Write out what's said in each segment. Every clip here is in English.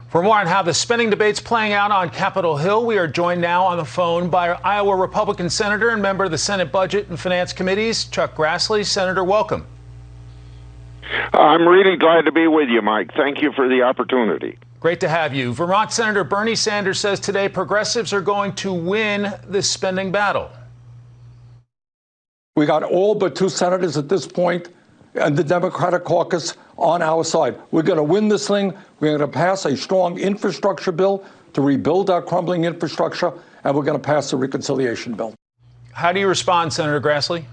For more on how the spending debate's playing out on Capitol Hill, we are joined now on the phone by Iowa Republican Senator and member of the Senate Budget and Finance Committees, Chuck Grassley. Senator, welcome. I'm really glad to be with you, Mike. Thank you for the opportunity. Great to have you. Vermont Senator Bernie Sanders says today progressives are going to win this spending battle. We got all but two senators at this point and the Democratic caucus on our side. We're going to win this thing. We're going to pass a strong infrastructure bill to rebuild our crumbling infrastructure, and we're going to pass a reconciliation bill. How do you respond, Senator Grassley?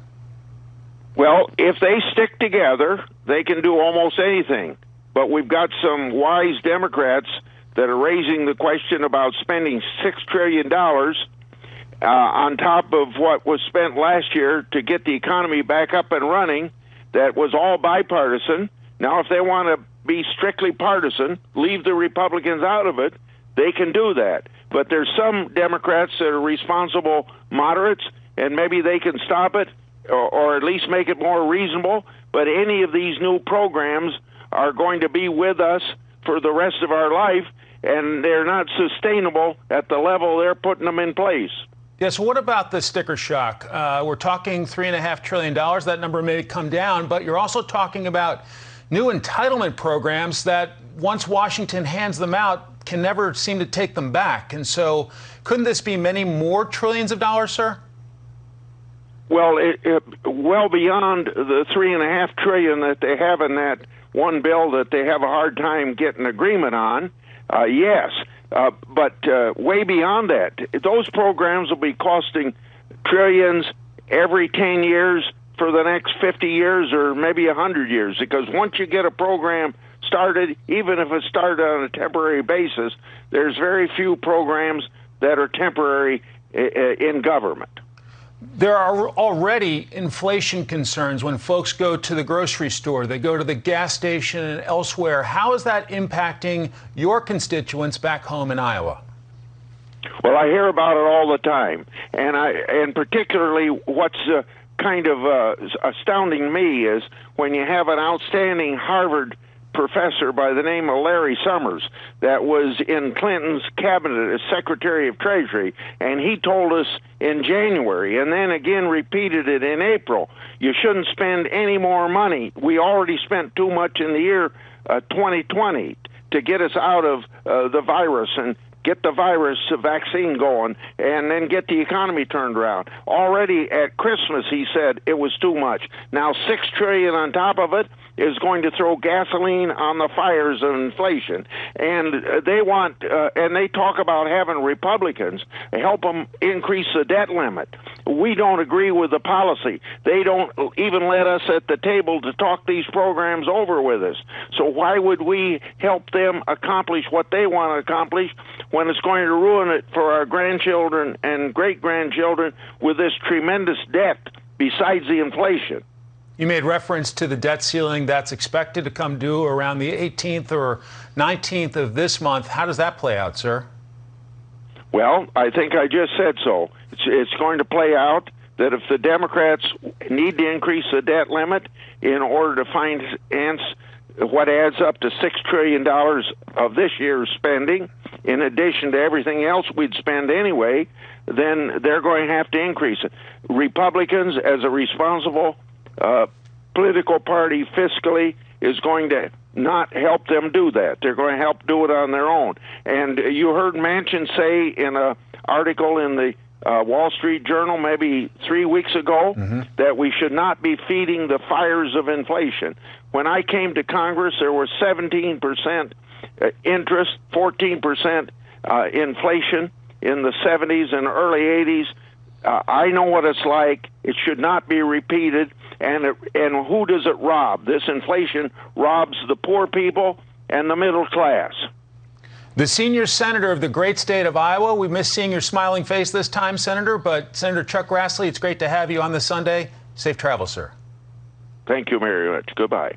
Well, if they stick together, they can do almost anything. But we've got some wise Democrats that are raising the question about spending $6 trillion on top of what was spent last year to get the economy back up and running. That was all bipartisan. Now, if they want to be strictly partisan, leave the Republicans out of it, they can do that. But there's some Democrats that are responsible moderates, and maybe they can stop it or at least make it more reasonable. But any of these new programs are going to be with us for the rest of our life, and they're not sustainable at the level they're putting them in place. Yes, what about the sticker shock? We're talking $3.5 trillion. That number may come down, but you're also talking about new entitlement programs that once Washington hands them out can never seem to take them back. And so couldn't this be many more trillions of dollars, sir? Well, well beyond the $3.5 trillion that they have in that one bill that they have a hard time getting agreement on, yes. But way beyond that, those programs will be costing trillions every 10 years for the next 50 years or maybe 100 years. Because once you get a program started, even if it's started on a temporary basis, there's very few programs that are temporary in government. There are already inflation concerns when folks go to the grocery store, they go to the gas station and elsewhere. How is that impacting your constituents back home in Iowa? Well, I hear about it all the time, and particularly what's kind of astounding me is when you have an outstanding Harvard professor by the name of Larry Summers that was in Clinton's cabinet as Secretary of Treasury, and he told us in January and then again repeated it in April, you shouldn't spend any more money. We already spent too much in the year 2020 to get us out of the virus and get the virus vaccine going and then get the economy turned around. Already at Christmas, he said it was too much. Now $6 trillion on top of it is going to throw gasoline on the fires of inflation. And they want, and they talk about having Republicans help them increase the debt limit. We don't agree with the policy. They don't even let us at the table to talk these programs over with us. So why would we help them accomplish what they want to accomplish when it's going to ruin it for our grandchildren and great-grandchildren with this tremendous debt besides the inflation? You made reference to the debt ceiling that's expected to come due around the 18th or 19th of this month. How does that play out, sir? Well, I think I just said so. It's going to play out that if the Democrats need to increase the debt limit in order to finance what adds up to $6 trillion of this year's spending, in addition to everything else we'd spend anyway, then they're going to have to increase it. Republicans, as a responsible political party fiscally, is going to not help them do that. They're going to help do it on their own. And you heard Manchin say in an article in the Wall Street Journal maybe 3 weeks ago that we should not be feeding the fires of inflation. When I came to Congress, there was 17% interest, 14% inflation in the 70s and early 80s. I know what it's like. It should not be repeated. And who does it rob? This inflation robs the poor people and the middle class. The senior senator of the great state of Iowa. We miss seeing your smiling face this time, Senator. But Senator Chuck Grassley, it's great to have you on this Sunday. Safe travel, sir. Thank you very much. Goodbye.